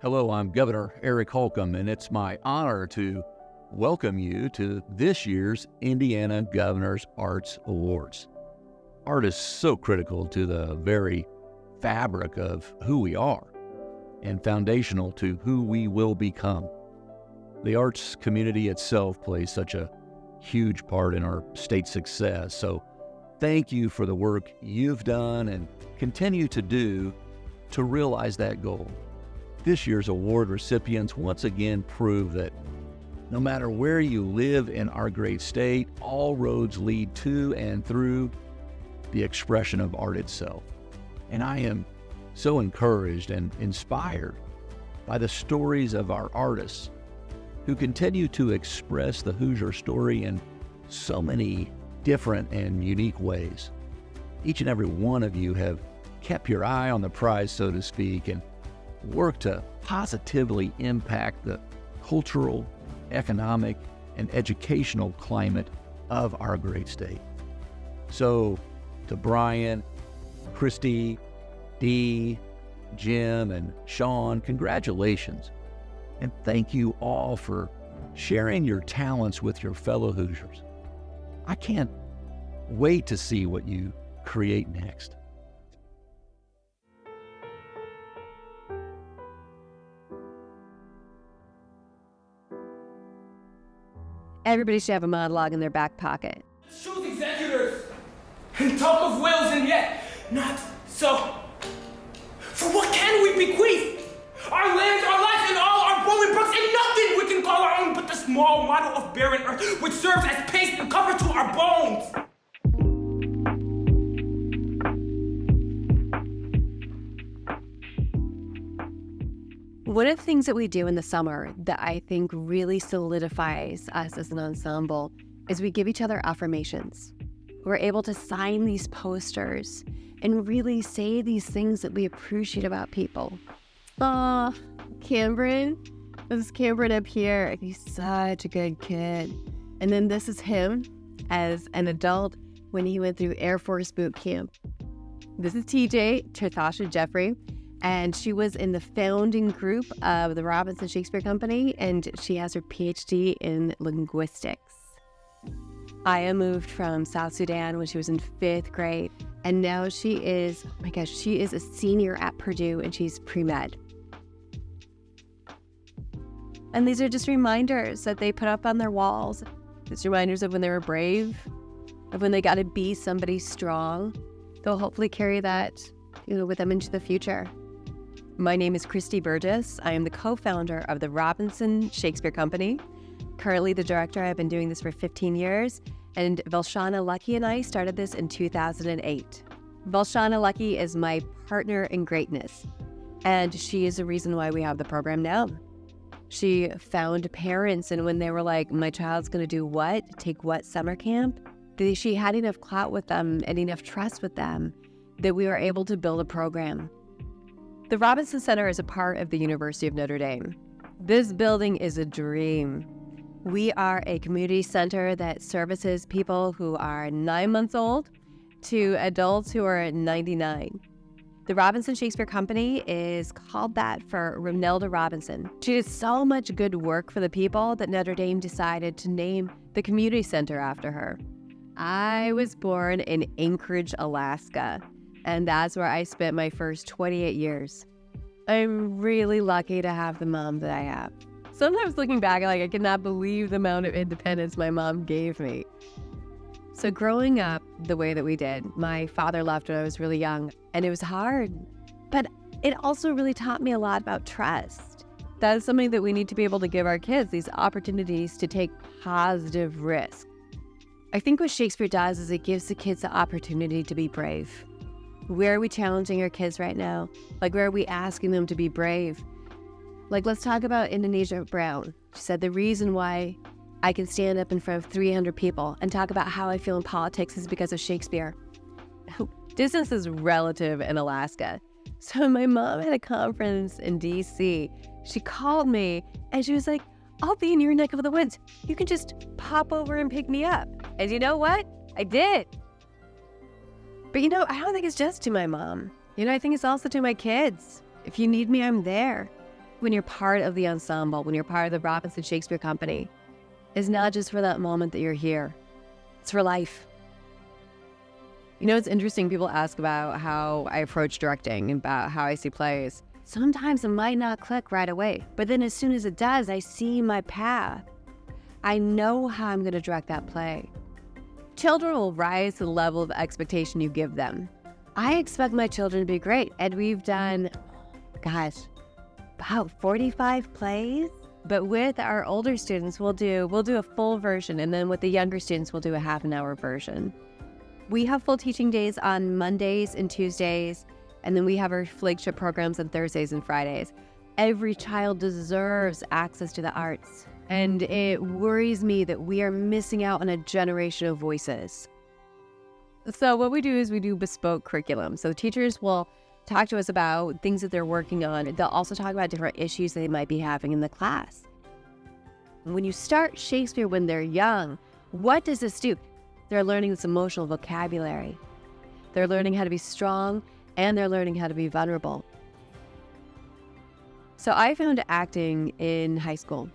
Hello, I'm Governor Eric Holcomb, and it's my honor to welcome you to this year's Indiana Governor's Arts Awards. Art is so critical to the very fabric of who we are and foundational to who we will become. The arts community itself plays such a huge part in our state's success, so thank you for the work you've done and continue to do to realize that goal. This year's award recipients once again prove that no matter where you live in our great state, all roads lead to and through the expression of art itself. And I am so encouraged and inspired by the stories of our artists who continue to express the Hoosier story in so many different and unique ways. Each and every one of you have kept your eye on the prize, so to speak, and worked to positively impact the cultural, economic, and educational climate of our great state. So, to Bryan, Christy, Dee, Jim, and Shaun, congratulations. And thank you all for sharing your talents with your fellow Hoosiers. I can't wait to see what you create next. Everybody should have a monologue in their back pocket. Choose executors and talk of wills, and yet not so. For what can we bequeath? Our lands, our lives, and all our rolling brooks, and nothing we can call our own but the small model of barren earth, which serves as paste and cover to our bones. One of the things that we do in the summer that I think really solidifies us as an ensemble is we give each other affirmations. We're able to sign these posters and really say these things that we appreciate about people. Cameron. This is Cameron up here. He's such a good kid. And then this is him as an adult when he went through Air Force boot camp. This is TJ, Tertasha Jeffrey, and she was in the founding group of the Robinson Shakespeare Company, and she has her PhD in linguistics. Aya moved from South Sudan when she was in 5th grade, and now she is a senior at Purdue, and she's pre-med. And these are just reminders that they put up on their walls. It's reminders of when they were brave, of when they got to be somebody strong. They'll hopefully carry that, with them into the future. My name is Christy Burgess. I am the co-founder of the Robinson Shakespeare Company. Currently the director. I've been doing this for 15 years. And Valshana Lucky and I started this in 2008. Valshana Lucky is my partner in greatness. And she is the reason why we have the program now. She found parents, and when they were like, my child's going to do what, take what summer camp, she had enough clout with them and enough trust with them that we were able to build a program. The Robinson Center is a part of the University of Notre Dame. This building is a dream. We are a community center that services people who are 9 months old to adults who are 99. The Robinson Shakespeare Company is called that for Ronelda Robinson. She did so much good work for the people that Notre Dame decided to name the community center after her. I was born in Anchorage, Alaska, and that's where I spent my first 28 years. I'm really lucky to have the mom that I have. Sometimes looking back, I cannot believe the amount of independence my mom gave me. So growing up the way that we did, my father left when I was really young, and it was hard. But it also really taught me a lot about trust. That is something that we need to be able to give our kids, these opportunities to take positive risks. I think what Shakespeare does is it gives the kids the opportunity to be brave. Where are we challenging our kids right now? Where are we asking them to be brave? Let's talk about Indonesia Brown. She said the reason why I can stand up in front of 300 people and talk about how I feel in politics is because of Shakespeare. Distance is relative in Alaska. So my mom had a conference in DC. She called me and she was like, I'll be in your neck of the woods. You can just pop over and pick me up. And you know what? I did. But I don't think it's just to my mom. I think it's also to my kids. If you need me, I'm there. when you're part of the ensemble, when you're part of the Robinson Shakespeare Company, is not just for that moment that you're here. It's for life. You know, it's interesting. People ask about how I approach directing and about how I see plays. Sometimes it might not click right away, but then as soon as it does, I see my path. I know how I'm going to direct that play. Children will rise to the level of expectation you give them. I expect my children to be great, and we've done, about 45 plays. But with our older students, we'll do a full version, and then with the younger students, we'll do a half an hour version. We have full teaching days on Mondays and Tuesdays, and then we have our flagship programs on Thursdays and Fridays. Every child deserves access to the arts, and it worries me that we are missing out on a generation of voices. So what we do is we do bespoke curriculum. So the teachers will talk to us about things that they're working on. They'll also talk about different issues they might be having in the class. When you start Shakespeare when they're young, what does this do? They're learning this emotional vocabulary. They're learning how to be strong, and they're learning how to be vulnerable. So I found acting in high school,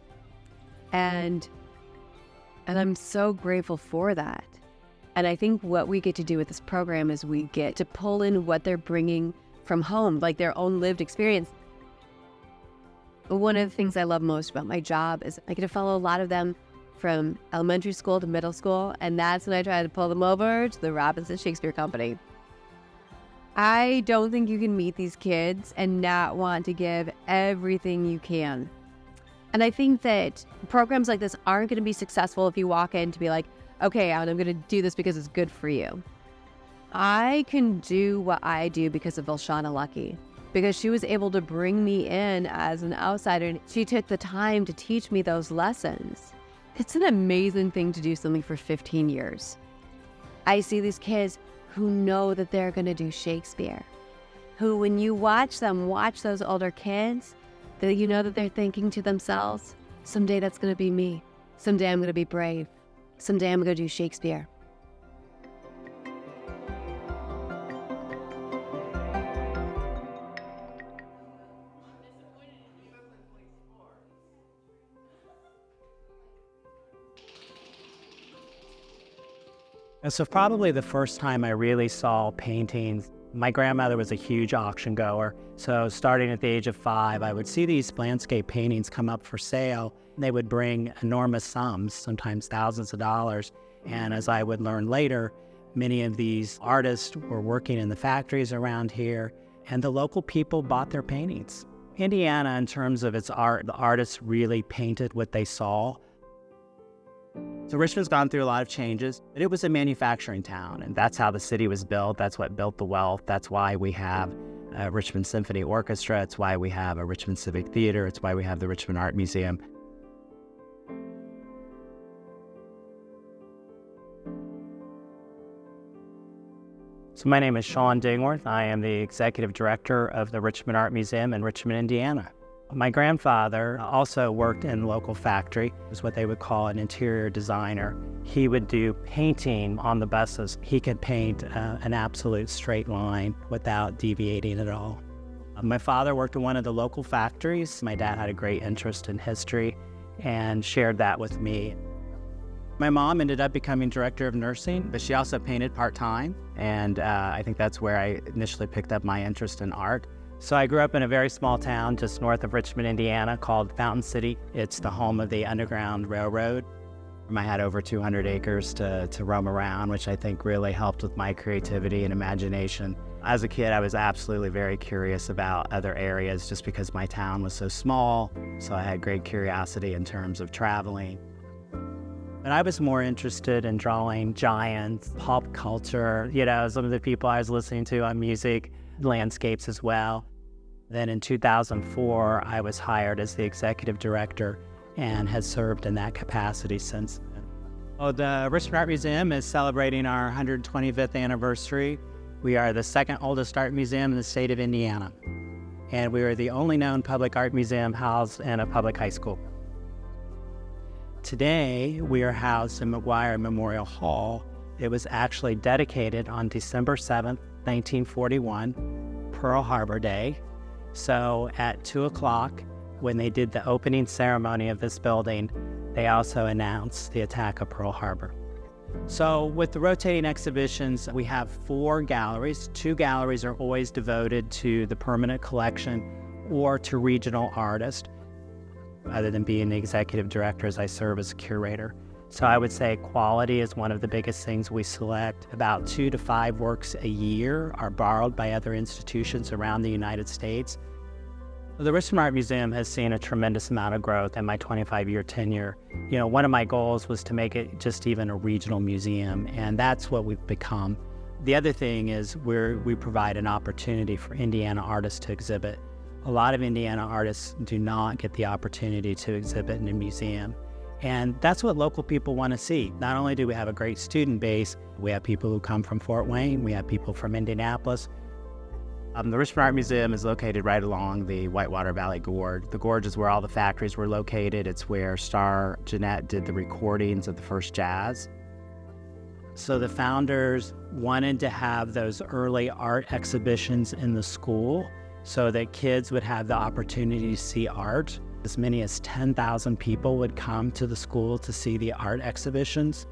and I'm so grateful for that. And I think what we get to do with this program is we get to pull in what they're bringing from home, like their own lived experience. One of the things I love most about my job is I get to follow a lot of them from elementary school to middle school, and that's when I try to pull them over to the Robinson Shakespeare Company. I don't think you can meet these kids and not want to give everything you can. And I think that programs like this aren't going to be successful if you walk in to be like, okay, I'm going to do this because it's good for you. I can do what I do because of Vilshana Lucky, because she was able to bring me in as an outsider, and she took the time to teach me those lessons. It's an amazing thing to do something for 15 years. I see these kids who know that they're going to do Shakespeare, who when you watch them watch those older kids, that you know that they're thinking to themselves, someday that's going to be me. Someday I'm going to be brave. Someday I'm going to do Shakespeare. And so probably the first time I really saw paintings, my grandmother was a huge auction goer. So starting at the age of 5, I would see these landscape paintings come up for sale. They would bring enormous sums, sometimes thousands of dollars. And as I would learn later, many of these artists were working in the factories around here, and the local people bought their paintings. Indiana, in terms of its art, the artists really painted what they saw. So Richmond's gone through a lot of changes, but it was a manufacturing town, and that's how the city was built. That's what built the wealth. That's why we have a Richmond Symphony Orchestra. It's why we have a Richmond Civic Theater. It's why we have the Richmond Art Museum. So my name is Shaun Dingwerth. I am the executive director of the Richmond Art Museum in Richmond, Indiana. My grandfather also worked in a local factory. He was what they would call an interior designer. He would do painting on the buses. He could paint an absolute straight line without deviating at all. My father worked in one of the local factories. My dad had a great interest in history and shared that with me. My mom ended up becoming director of nursing, but she also painted part-time, and I think that's where I initially picked up my interest in art. So I grew up in a very small town just north of Richmond, Indiana, called Fountain City. It's the home of the Underground Railroad. I had over 200 acres to roam around, which I think really helped with my creativity and imagination. As a kid, I was absolutely very curious about other areas just because my town was so small, so I had great curiosity in terms of traveling. But I was more interested in drawing giants, pop culture, some of the people I was listening to on music, landscapes as well. Then in 2004, I was hired as the executive director and has served in that capacity since then. Well, the Richmond Art Museum is celebrating our 125th anniversary. We are the second oldest art museum in the state of Indiana, and we are the only known public art museum housed in a public high school. Today, we are housed in McGuire Memorial Hall. It was actually dedicated on December 7th, 1941, Pearl Harbor Day. So at 2 o'clock, when they did the opening ceremony of this building, they also announced the attack of Pearl Harbor. So with the rotating exhibitions, we have 4 galleries. 2 galleries are always devoted to the permanent collection or to regional artists. Other than being the executive director, as I serve as a curator. So I would say quality is one of the biggest things we select. About 2 to 5 works a year are borrowed by other institutions around the United States. The Richmond Art Museum has seen a tremendous amount of growth in my 25-year tenure. One of my goals was to make it just even a regional museum, and that's what we've become. The other thing is we provide an opportunity for Indiana artists to exhibit. A lot of Indiana artists do not get the opportunity to exhibit in a museum. And that's what local people want to see. Not only do we have a great student base, we have people who come from Fort Wayne, we have people from Indianapolis. The Richmond Art Museum is located right along the Whitewater Valley Gorge. The gorge is where all the factories were located. It's where Star Jeanette did the recordings of the first jazz. So the founders wanted to have those early art exhibitions in the school so that kids would have the opportunity to see art. As many as 10,000 people would come to the school to see the art exhibitions.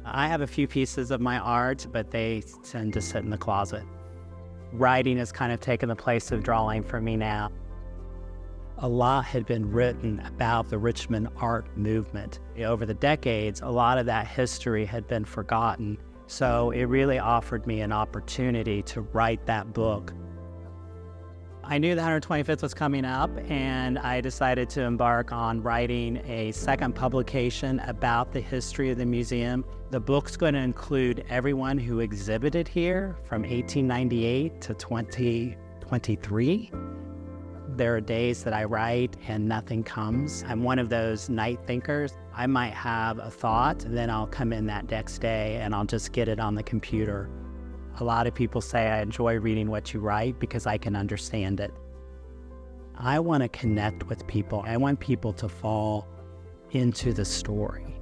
I have a few pieces of my art, but they tend to sit in the closet. Writing has kind of taken the place of drawing for me now. A lot had been written about the Richmond art movement. Over the decades, a lot of that history had been forgotten, so it really offered me an opportunity to write that book. I knew the 125th was coming up, and I decided to embark on writing a second publication about the history of the museum. The book's going to include everyone who exhibited here from 1898 to 2023. There are days that I write and nothing comes. I'm one of those night thinkers. I might have a thought, and then I'll come in that next day and I'll just get it on the computer. A lot of people say I enjoy reading what you write because I can understand it. I want to connect with people. I want people to fall into the story.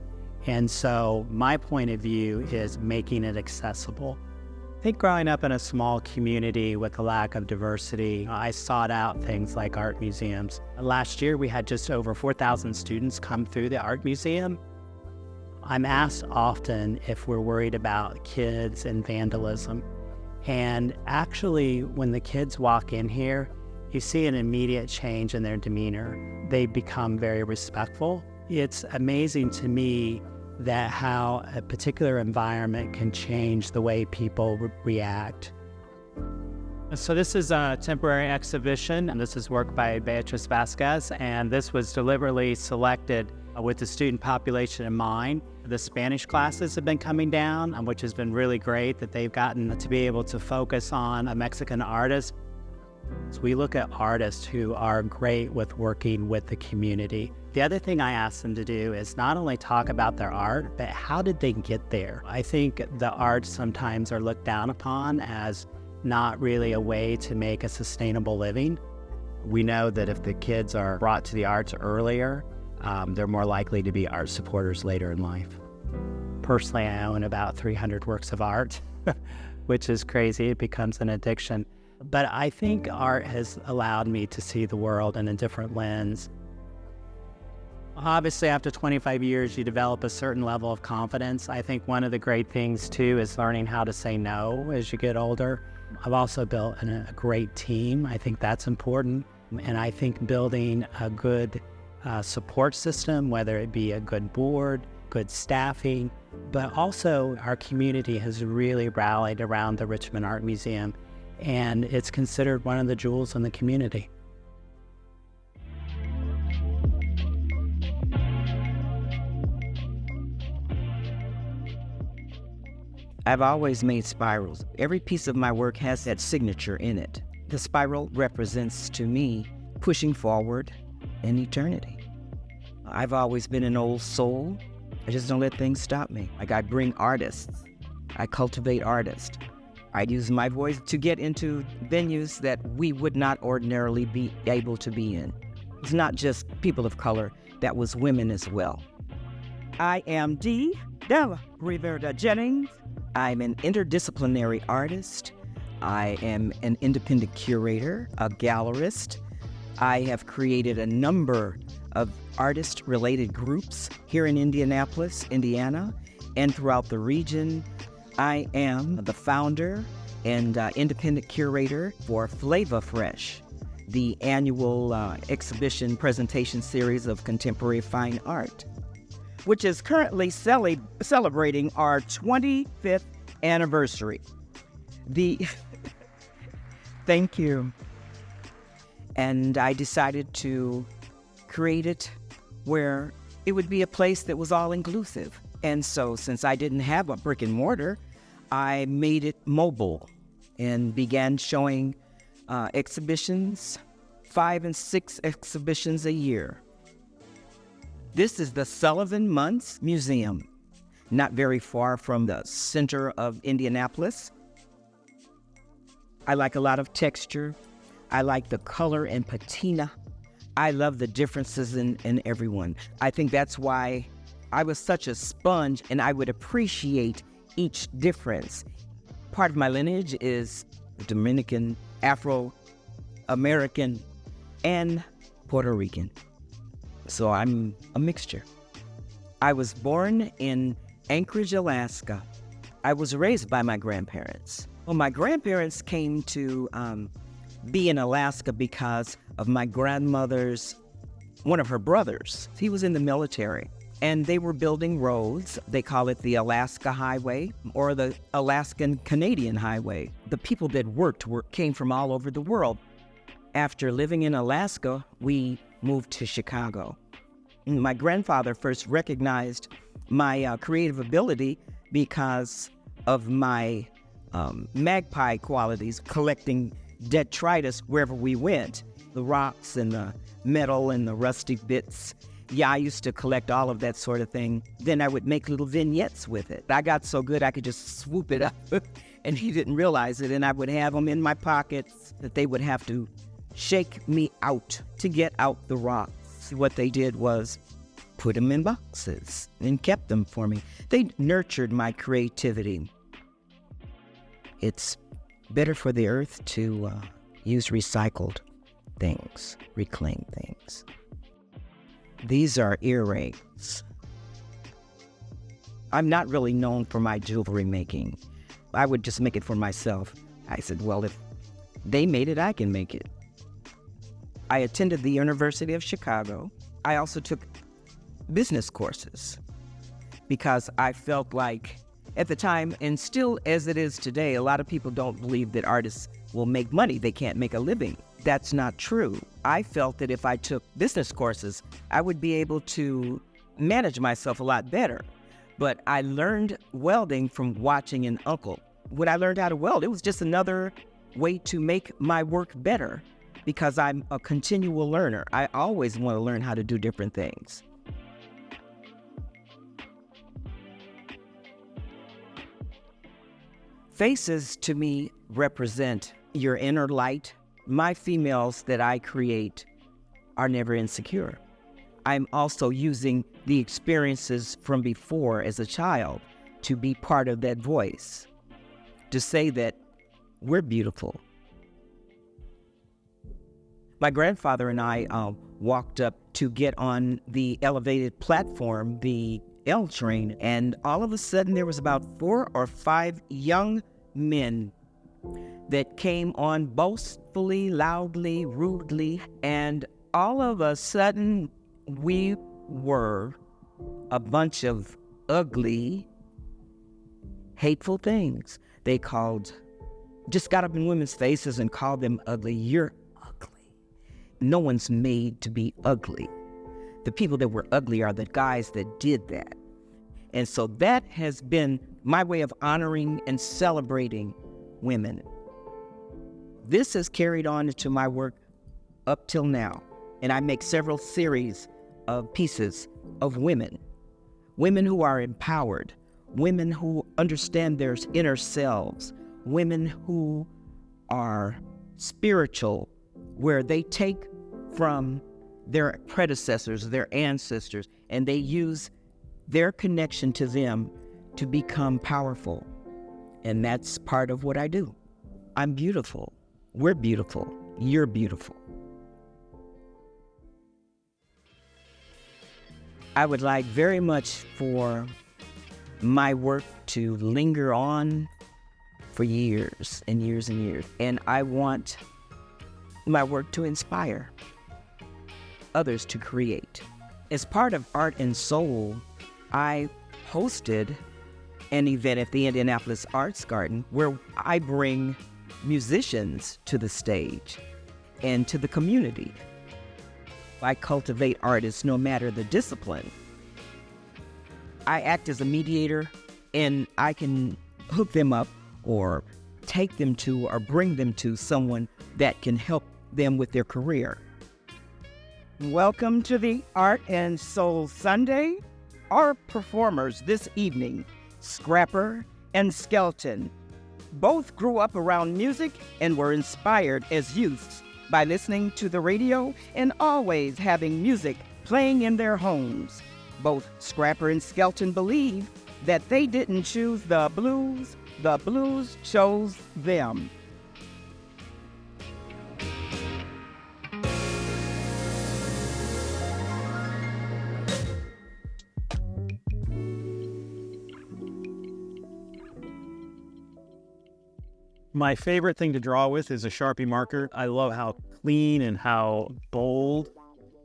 And so my point of view is making it accessible. I think growing up in a small community with a lack of diversity, I sought out things like art museums. Last year, we had just over 4,000 students come through the art museum. I'm asked often if we're worried about kids and vandalism. And actually, when the kids walk in here, you see an immediate change in their demeanor. They become very respectful. It's amazing to me that how a particular environment can change the way people react. So this is a temporary exhibition, and this is work by Beatrice Vasquez, and this was deliberately selected with the student population in mind. The Spanish classes have been coming down, which has been really great that they've gotten to be able to focus on a Mexican artist. So we look at artists who are great with working with the community. The other thing I ask them to do is not only talk about their art, but how did they get there? I think the arts sometimes are looked down upon as not really a way to make a sustainable living. We know that if the kids are brought to the arts earlier, they're more likely to be art supporters later in life. Personally, I own about 300 works of art, which is crazy. It becomes an addiction. But I think art has allowed me to see the world in a different lens. Obviously, after 25 years, you develop a certain level of confidence. I think one of the great things, too, is learning how to say no as you get older. I've also built a great team. I think that's important. And I think building a good support system, whether it be a good board, good staffing, but also our community has really rallied around the Richmond Art Museum, and it's considered one of the jewels in the community. I've always made spirals. Every piece of my work has that signature in it. The spiral represents to me pushing forward in eternity. I've always been an old soul. I just don't let things stop me. Like I bring artists. I cultivate artists. I use my voice to get into venues that we would not ordinarily be able to be in. It's not just people of color, that was women as well. I am Reverda-Jennings. I'm an interdisciplinary artist. I am an independent curator, a gallerist. I have created a number of artist-related groups here in Indianapolis, Indiana, and throughout the region. I am the founder and independent curator for Flava Fresh, the annual exhibition presentation series of contemporary fine art, which is currently celebrating our 25th anniversary. Thank you. And I decided to create it where it would be a place that was all-inclusive. And so since I didn't have a brick and mortar, I made it mobile and began showing exhibitions, 5 and 6 exhibitions a year. This is the Sullivan Muntz Museum, not very far from the center of Indianapolis. I like a lot of texture. I like the color and patina. I love the differences in everyone. I think that's why I was such a sponge, and I would appreciate each difference. Part of my lineage is Dominican, Afro-American, and Puerto Rican. So I'm a mixture. I was born in Anchorage, Alaska. I was raised by my grandparents. Well, my grandparents came to be in Alaska because of my grandmother's, one of her brothers. He was in the military, and they were building roads. They call it the Alaska Highway or the Alaskan-Canadian Highway. The people that came from all over the world. After living in Alaska, we moved to Chicago. My grandfather first recognized my creative ability because of my magpie qualities, collecting detritus wherever we went, the rocks and the metal and the rusty bits. Yeah, I used to collect all of that sort of thing. Then I would make little vignettes with it. I got so good I could just swoop it up, and he didn't realize it, and I would have them in my pockets that they would have to shake me out to get out the rocks. What they did was put them in boxes and kept them for me. They nurtured my creativity. It's better for the earth to use recycled things, reclaimed things. These are earrings. I'm not really known for my jewelry making. I would just make it for myself. I said, well, if they made it, I can make it. I attended the University of Chicago. I also took business courses because I felt like at the time, and still as it is today, a lot of people don't believe that artists will make money. They can't make a living. That's not true. I felt that if I took business courses, I would be able to manage myself a lot better. But I learned welding from watching an uncle. When I learned how to weld, it was just another way to make my work better because I'm a continual learner. I always want to learn how to do different things. Faces to me represent your inner light. My females that I create are never insecure. I'm also using the experiences from before as a child to be part of that voice, to say that we're beautiful. My grandfather and I walked up to get on the elevated platform, the L train, and all of a sudden there was about 4 or 5 young men that came on boastfully, loudly, rudely, and all of a sudden we were a bunch of ugly, hateful things. They just got up in women's faces and called them ugly. You're ugly. No one's made to be ugly. The people that were ugly are the guys that did that. And so that has been my way of honoring and celebrating women. This has carried on into my work up till now. And I make several series of pieces of women. Women who are empowered. Women who understand their inner selves. Women who are spiritual, where they take from their predecessors, their ancestors, and they use their connection to them to become powerful. And that's part of what I do. I'm beautiful. We're beautiful. You're beautiful. I would like very much for my work to linger on for years and years and years. And I want my work to inspire others to create. As part of Art and Soul, I hosted an event at the Indianapolis Arts Garden where I bring musicians to the stage and to the community. I cultivate artists no matter the discipline. I act as a mediator, and I can hook them up or take them to or bring them to someone that can help them with their career. Welcome to the Art and Soul Sunday. Our performers this evening, Scrapper and Skelton, both grew up around music and were inspired as youths by listening to the radio and always having music playing in their homes. Both Scrapper and Skelton believe that they didn't choose the blues chose them. My favorite thing to draw with is a Sharpie marker. I love how clean and how bold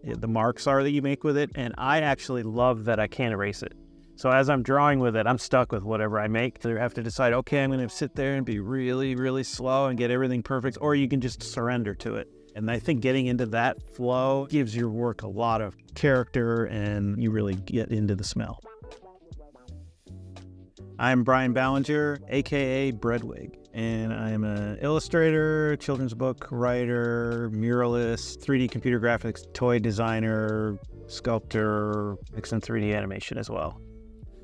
the marks are that you make with it, and I actually love that I can't erase it. So as I'm drawing with it, I'm stuck with whatever I make. So I have to decide, okay, I'm going to sit there and be really, really slow and get everything perfect, or you can just surrender to it. And I think getting into that flow gives your work a lot of character, and you really get into the smell. I'm Bryan Ballinger, aka Breadwig, and I'm an illustrator, children's book writer, muralist, 3D computer graphics, toy designer, sculptor, mixing 3D animation as well.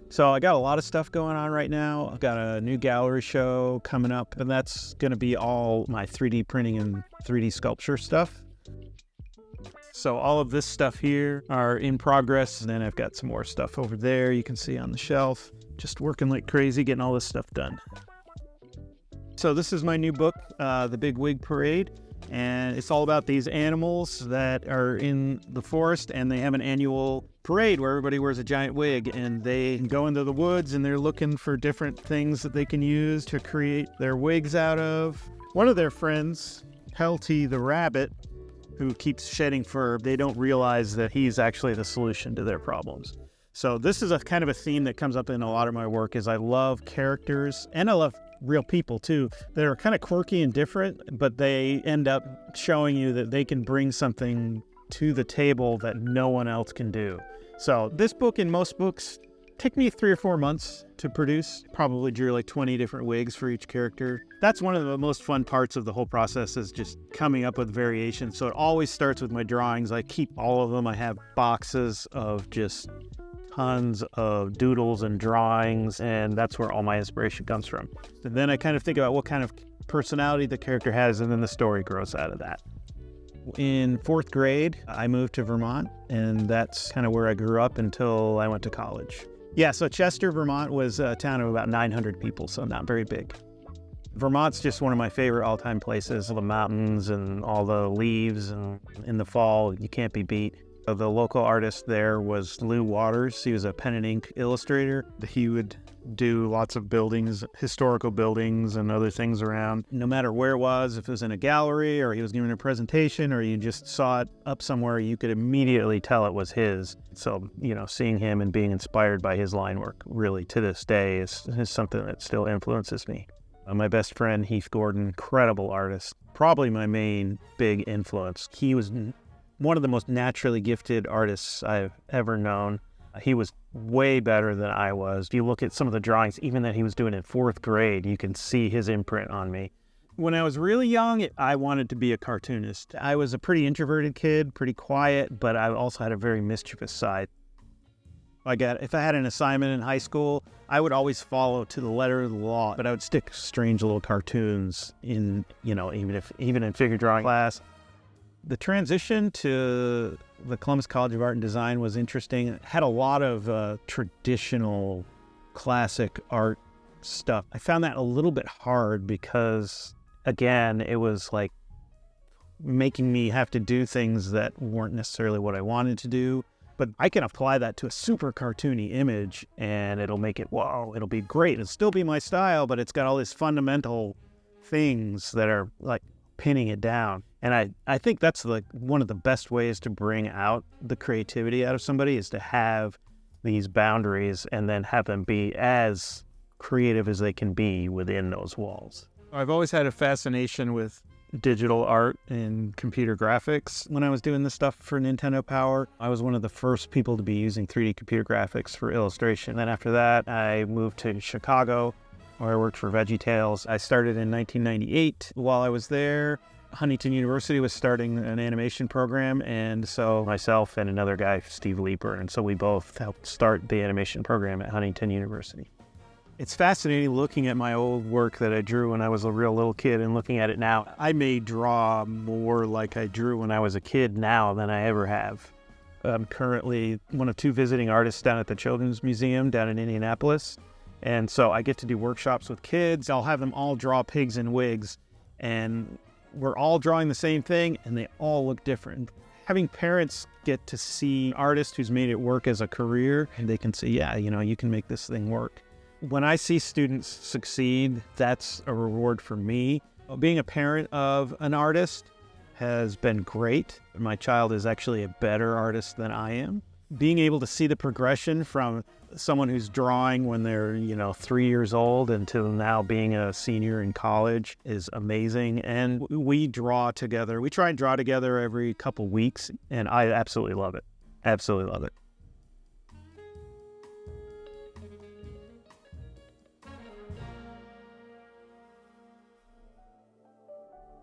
So I got a lot of stuff going on right now. I've got a new gallery show coming up, and that's going to be all my 3D printing and 3D sculpture stuff. So all of this stuff here are in progress, and then I've got some more stuff over there you can see on the shelf. Just working like crazy, getting all this stuff done. So this is my new book, The Big Wig Parade, and it's all about these animals that are in the forest, and they have an annual parade where everybody wears a giant wig, and they go into the woods, and they're looking for different things that they can use to create their wigs out of. One of their friends, Haute the rabbit, who keeps shedding fur, they don't realize that he's actually the solution to their problems. So this is a kind of a theme that comes up in a lot of my work, is I love characters, and I love real people too, that are kind of quirky and different, but they end up showing you that they can bring something to the table that no one else can do. So this book and most books take me 3 or 4 months to produce. Probably drew like 20 different wigs for each character. That's one of the most fun parts of the whole process, is just coming up with variations. So it always starts with my drawings. I keep all of them. I have boxes of just tons of doodles and drawings, and that's where all my inspiration comes from. And then I kind of think about what kind of personality the character has, and then the story grows out of that. In 4th grade, I moved to Vermont, and that's kind of where I grew up until I went to college. Yeah, so Chester, Vermont was a town of about 900 people, so not very big. Vermont's just one of my favorite all-time places. The mountains and all the leaves, and in the fall, you can't be beat. The local artist there was Lou Waters. He was a pen and ink illustrator. He would do lots of buildings, historical buildings and other things around. No matter where it was, if it was in a gallery or he was giving a presentation or you just saw it up somewhere, you could immediately tell it was his. So, seeing him and being inspired by his line work really to this day is something that still influences me. My best friend, Heath Gordon, incredible artist, probably my main big influence. He was one of the most naturally gifted artists I've ever known. He was way better than I was. If you look at some of the drawings, even that he was doing in 4th grade, you can see his imprint on me. When I was really young, I wanted to be a cartoonist. I was a pretty introverted kid, pretty quiet, but I also had a very mischievous side. If I had an assignment in high school, I would always follow to the letter of the law, but I would stick strange little cartoons in, even in figure drawing class. The transition to the Columbus College of Art and Design was interesting. It had a lot of traditional classic art stuff. I found that a little bit hard because, again, it was like making me have to do things that weren't necessarily what I wanted to do. But I can apply that to a super cartoony image and it'll make it, whoa, it'll be great. It'll still be my style, but it's got all these fundamental things that are like pinning it down. And I think that's like one of the best ways to bring out the creativity out of somebody is to have these boundaries and then have them be as creative as they can be within those walls. I've always had a fascination with digital art and computer graphics. When I was doing this stuff for Nintendo Power, I was one of the first people to be using 3D computer graphics for illustration. Then after that, I moved to Chicago, where I worked for VeggieTales. I started in 1998. While I was there, Huntington University was starting an animation program, and so myself and another guy, Steve Leeper, and so we both helped start the animation program at Huntington University. It's fascinating looking at my old work that I drew when I was a real little kid and looking at it now. I may draw more like I drew when I was a kid now than I ever have. I'm currently one of 2 visiting artists down at the Children's Museum down in Indianapolis, and so I get to do workshops with kids. I'll have them all draw pigs in wigs, and we're all drawing the same thing, and they all look different. Having parents get to see an artist who's made it work as a career, and they can say, yeah, you can make this thing work. When I see students succeed, that's a reward for me. Being a parent of an artist has been great. My child is actually a better artist than I am. Being able to see the progression from someone who's drawing when they're, 3 years old until now being a senior in college is amazing. And we draw together. We try and draw together every couple weeks, and I absolutely love it. Absolutely love it.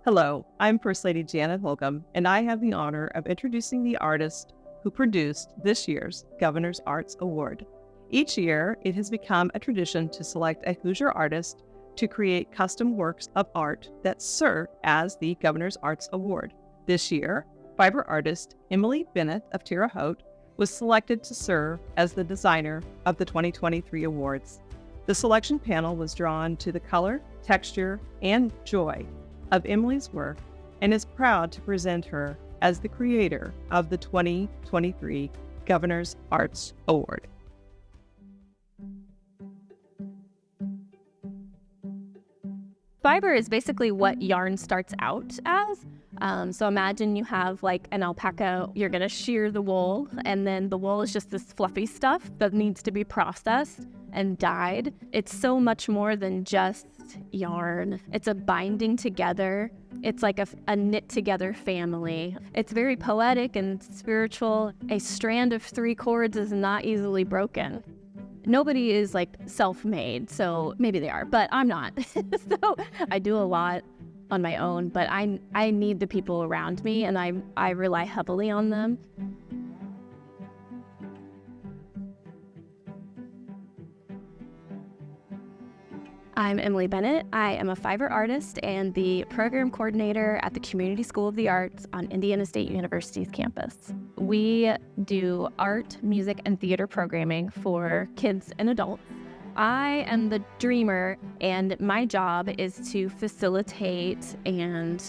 Hello, I'm First Lady Janet Holcomb, and I have the honor of introducing the artist who produced this year's Governor's Arts Award. Each year, it has become a tradition to select a Hoosier artist to create custom works of art that serve as the Governor's Arts Award. This year, fiber artist Emily Bennett of Terre, Haute was selected to serve as the designer of the 2023 awards. The selection panel was drawn to the color, texture, and joy of Emily's work and is proud to present her as the creator of the 2023 Governor's Arts Award. Fiber is basically what yarn starts out as. So imagine you have like an alpaca, you're gonna shear the wool, and then the wool is just this fluffy stuff that needs to be processed and dyed. It's so much more than just yarn. It's a binding together. It's like a knit together family. It's very poetic and spiritual. A strand of 3 cords is not easily broken. Nobody is like self-made, so maybe they are, but I'm not. So I do a lot on my own, but I need the people around me, and I rely heavily on them. I'm Emily Bennett. I am a fiber artist and the program coordinator at the Community School of the Arts on Indiana State University's campus. We do art, music, and theater programming for kids and adults. I am the dreamer, and my job is to facilitate and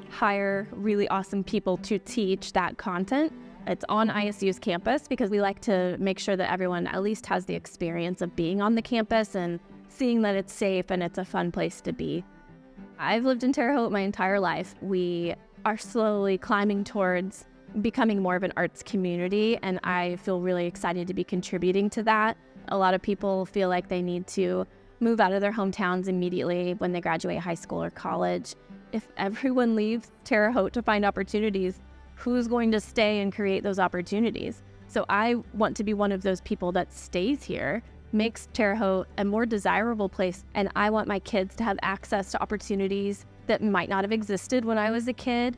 hire really awesome people to teach that content. It's on ISU's campus because we like to make sure that everyone at least has the experience of being on the campus and seeing that it's safe and it's a fun place to be. I've lived in Terre Haute my entire life. We are slowly climbing towards becoming more of an arts community, and I feel really excited to be contributing to that. A lot of people feel like they need to move out of their hometowns immediately when they graduate high school or college. If everyone leaves Terre Haute to find opportunities, who's going to stay and create those opportunities? So I want to be one of those people that stays here, makes Terre Haute a more desirable place, and I want my kids to have access to opportunities that might not have existed when I was a kid.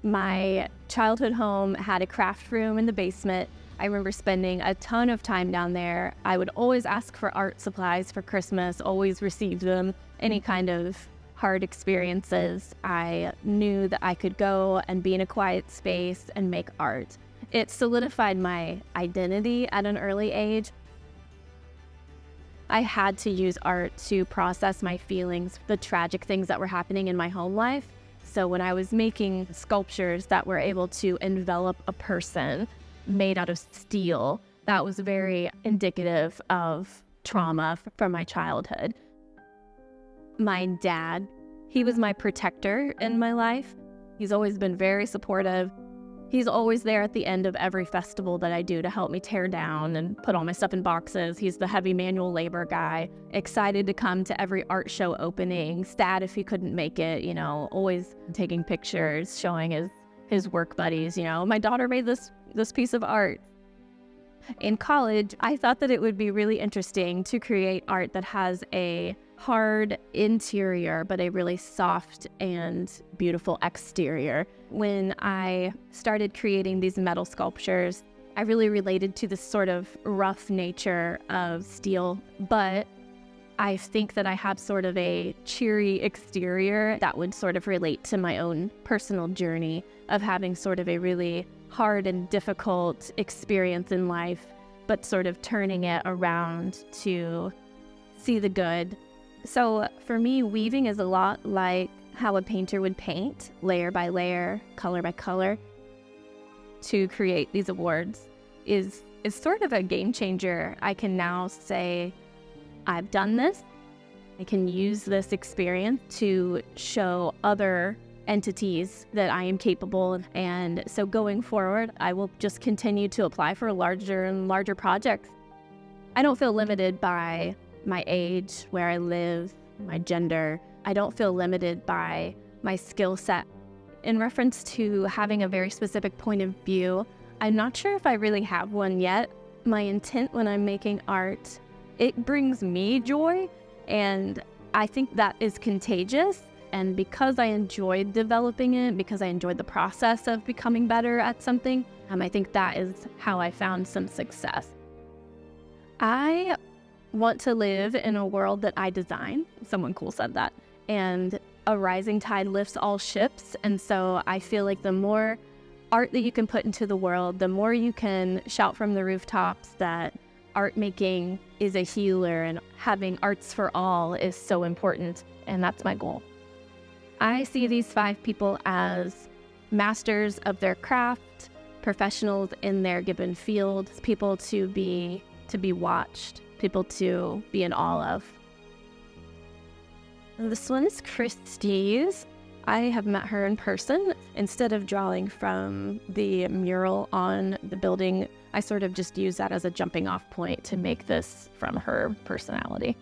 My childhood home had a craft room in the basement. I remember spending a ton of time down there. I would always ask for art supplies for Christmas, always receive them. Any kind of hard experiences, I knew that I could go and be in a quiet space and make art. It solidified my identity at an early age. I had to use art to process my feelings, the tragic things that were happening in my home life. So when I was making sculptures that were able to envelop a person, made out of steel. That was very indicative of trauma from my childhood. My dad, he was my protector in my life. He's always been very supportive. He's always there at the end of every festival that I do to help me tear down and put all my stuff in boxes. He's the heavy manual labor guy, excited to come to every art show opening, sad if he couldn't make it, you know, always taking pictures, showing his work buddies, you know, my daughter made this piece of art. In college, I thought that it would be really interesting to create art that has a hard interior, but a really soft and beautiful exterior. When I started creating these metal sculptures, I really related to this sort of rough nature of steel, but I think that I have sort of a cheery exterior that would sort of relate to my own personal journey of having sort of a really hard and difficult experience in life, but sort of turning it around to see the good. So for me, weaving is a lot like how a painter would paint, layer by layer, color by color. To create these awards is sort of a game changer. I can now say, I've done this. I can use this experience to show other entities that I am capable. And so going forward, I will just continue to apply for larger and larger projects. I don't feel limited by my age, where I live, my gender. I don't feel limited by my skill set. In reference to having a very specific point of view, I'm not sure if I really have one yet. My intent when I'm making art, it brings me joy, and I think that is contagious. And because I enjoyed developing it, because I enjoyed the process of becoming better at something, I think that is how I found some success. I want to live in a world that I design. Someone cool said that. And a rising tide lifts all ships. And so I feel like the more art that you can put into the world, the more you can shout from the rooftops that art making is a healer and having arts for all is so important. And that's my goal. I see these 5 people as masters of their craft, professionals in their given field, people to be watched, people to be in awe of. This one is Christy's. I have met her in person. Instead of drawing from the mural on the building, I sort of just use that as a jumping off point to make this from her personality.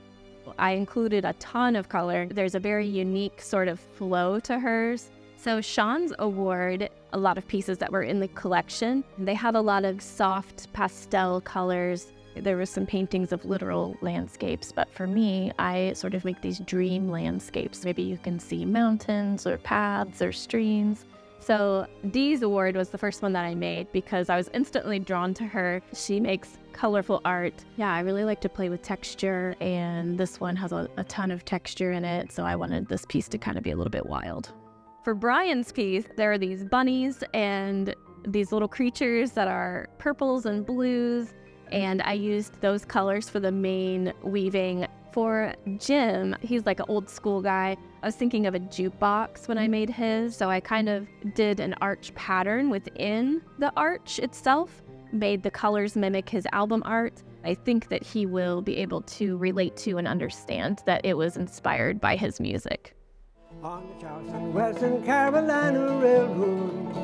I included a ton of color. There's a very unique sort of flow to hers. So Shaun's award, a lot of pieces that were in the collection, they had a lot of soft pastel colors. There were some paintings of literal landscapes, but for me, I sort of make these dream landscapes. Maybe you can see mountains or paths or streams. So Dee's award was the first one that I made because I was instantly drawn to her. She makes colorful art. Yeah, I really like to play with texture, and this one has a ton of texture in it, so I wanted this piece to kind of be a little bit wild. For Bryan's piece, there are these bunnies and these little creatures that are purples and blues, and I used those colors for the main weaving. For Jim, he's like an old school guy. I was thinking of a jukebox when I made his, so I kind of did an arch pattern within the arch itself, made the colors mimic his album art. I think that he will be able to relate to and understand that it was inspired by his music. On the Charleston Western Carolina Railroad,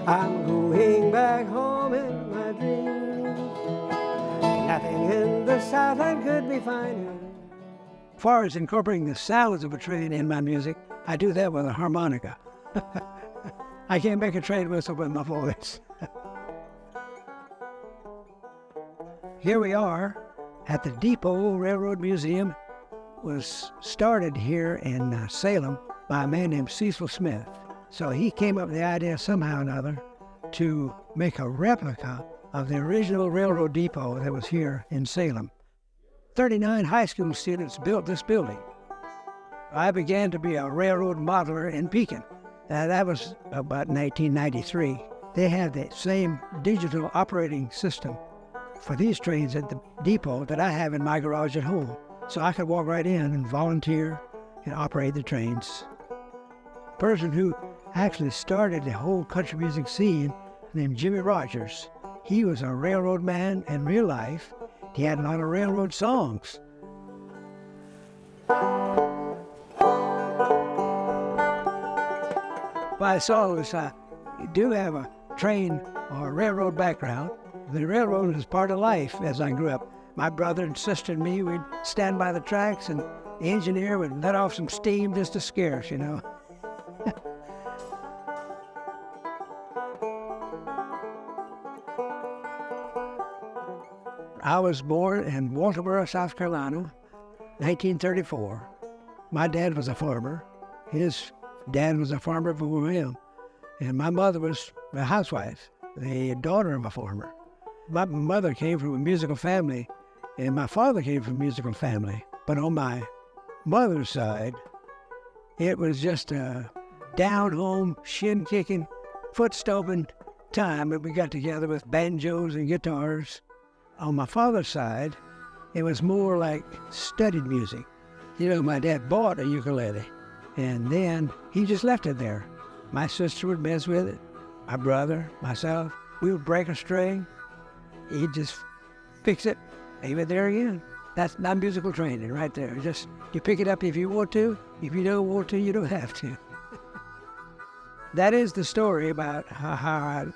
I'm going back home in my dreams. Nothing in the South end could be finer. As far as incorporating the sounds of a train in my music, I do that with a harmonica. I can't make a train whistle with my voice. Here we are at the Depot Railroad Museum. It was started here in Salem by a man named Cecil Smith. So he came up with the idea somehow or another to make a replica of the original railroad depot that was here in Salem. 39 high school students built this building. I began to be a railroad modeler in Pekin. That was about 1993. They had the same digital operating system for these trains at the depot that I have in my garage at home. So I could walk right in and volunteer and operate the trains. The person who actually started the whole country music scene named Jimmy Rogers. he was a railroad man in real life. He had a lot of railroad songs. What I saw was you do have a train or a railroad background. The railroad is part of life as I grew up. My brother and sister and me, we'd stand by the tracks and the engineer would let off some steam just to scare us, you know. I was born in Walterboro, South Carolina, 1934. My dad was a farmer. His dad was a farmer before him. And my mother was a housewife, the daughter of a farmer. My mother came from a musical family, and my father came from a musical family. But on my mother's side, it was just a down-home, shin-kicking, foot-stomping time that we got together with banjos and guitars. On my father's side, it was more like studied music. You know, my dad bought a ukulele, and then he just left it there. My sister would mess with it. My brother, myself, we would break a string. He'd just fix it, leave it there again. That's not musical training right there. Just, you pick it up if you want to. If you don't want to, you don't have to. That is the story about how I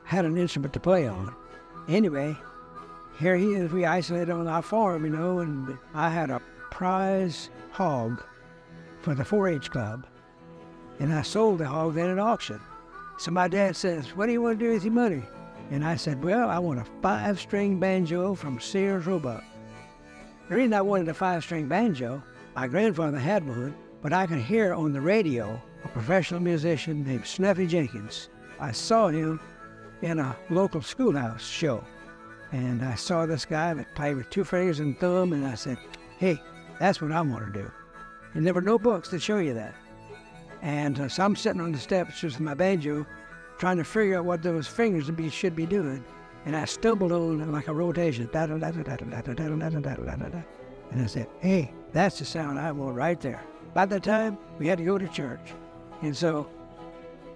had an instrument to play on. Anyway, here he is, we isolated on our farm, you know, and I had a prize hog for the 4-H club. And I sold the hog then at auction. So my dad says, "What do you want to do with your money?" And I said, "Well, I want a 5-string banjo from Sears Roebuck." The reason I wanted a 5-string banjo, my grandfather had one, but I could hear on the radio a professional musician named Snuffy Jenkins. I saw him in a local schoolhouse show. And I saw this guy that played with 2 fingers and thumb, and I said, "Hey, that's what I want to do." And there were no books that show you that. And so I'm sitting on the steps with my banjo, trying to figure out what those fingers should be doing. And I stumbled on like a rotation. And I said, "Hey, that's the sound I want right there." By the time, we had to go to church. And so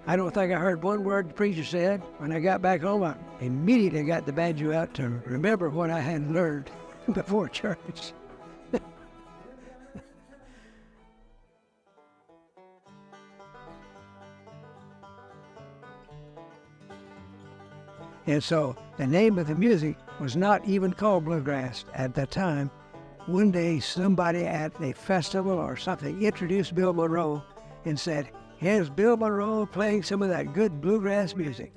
I don't think I heard one word the preacher said. When I got back home, I immediately got the banjo out to remember what I had learned before church. And so the name of the music was not even called bluegrass at that time. One day, somebody at a festival or something introduced Bill Monroe and said, "Here's Bill Monroe playing some of that good bluegrass music."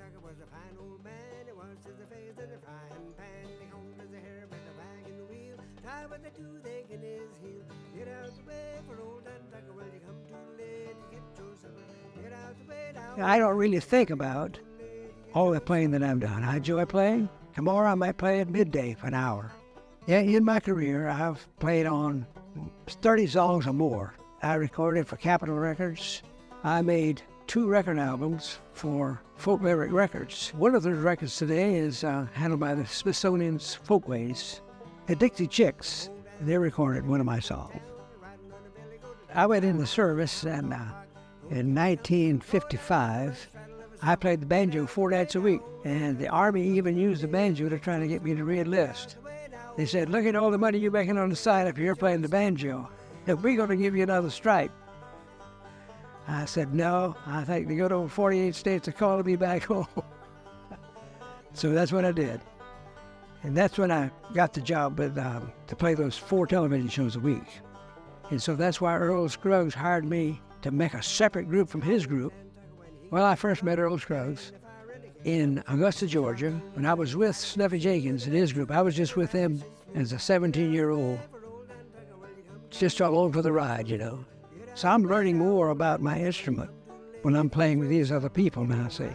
I don't really think about all the playing that I've done. I enjoy playing. Tomorrow I might play at midday for an hour. Yeah, in my career, I've played on 30 songs or more. I recorded for Capitol Records. I made 2 record albums for Folk Lyric Records. One of those records today is handled by the Smithsonian's Folkways. The Dixie Chicks, they recorded one of my songs. I went in the service, and in 1955, I played the banjo 4 nights a week, and the Army even used the banjo to try to get me to re-enlist. They said, "Look at all the money you're making on the side if you're playing the banjo. If we're going to give you another stripe." I said, "No, I think the good old 48 states are calling me back home." So that's what I did. And that's when I got the job with, to play those 4 television shows a week. And so that's why Earl Scruggs hired me to make a separate group from his group. Well, I first met Earl Scruggs in Augusta, Georgia, when I was with Snuffy Jenkins and his group. I was just with them as a 17-year-old, just along for the ride, you know. So I'm learning more about my instrument when I'm playing with these other people now, see.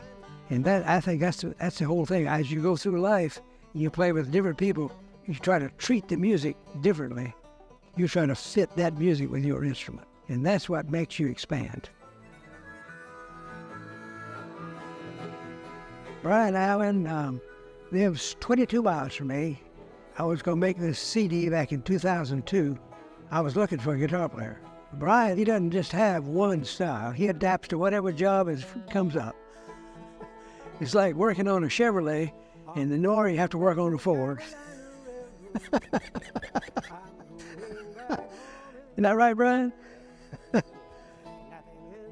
And that, I think that's the whole thing. As you go through life, you play with different people, you try to treat the music differently. You try to fit that music with your instrument. And that's what makes you expand. Bryan Allen lives 22 miles from me. I was going to make this CD back in 2002. I was looking for a guitar player. Bryan, he doesn't just have one style. He adapts to whatever job comes up. It's like working on a Chevrolet. In the north, you have to work on the Ford. Isn't that right, Bryan?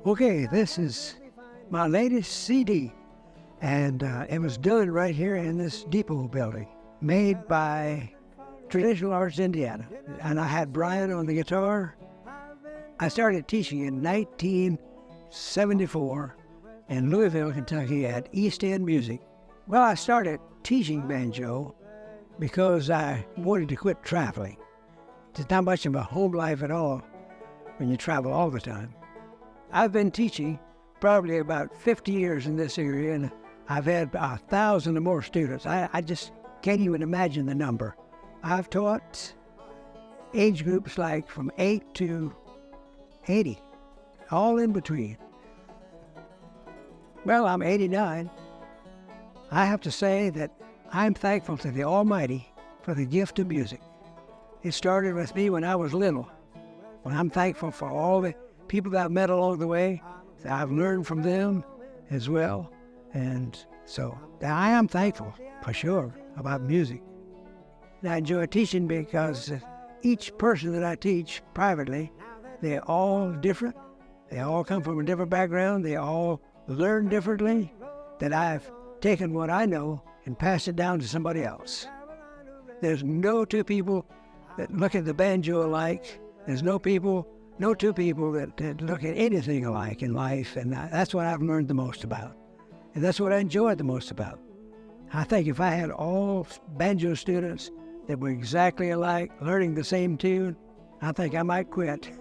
Okay, this is my latest CD, and it was done right here in this depot building, made by Traditional Arts Indiana. And I had Bryan on the guitar. I started teaching in 1974 in Louisville, Kentucky at East End Music. Well, I started teaching banjo because I wanted to quit traveling. It's not much of a home life at all when you travel all the time. I've been teaching probably about 50 years in this area, and I've had 1,000 or more students. I just can't even imagine the number. I've taught age groups like from 8 to 80, all in between. Well, I'm 89. I have to say that I'm thankful to the Almighty for the gift of music. It started with me when I was little. Well, I'm thankful for all the people that I've met along the way. That I've learned from them as well. And so I am thankful, for sure, about music. And I enjoy teaching because each person that I teach privately, they're all different. They all come from a different background. They all learn differently. That I've taken what I know and passed it down to somebody else. There's no two people that look at the banjo alike. There's no two people that look at anything alike in life, and that's what I've learned the most about. And that's what I enjoyed the most about. I think if I had all banjo students that were exactly alike, learning the same tune, I think I might quit.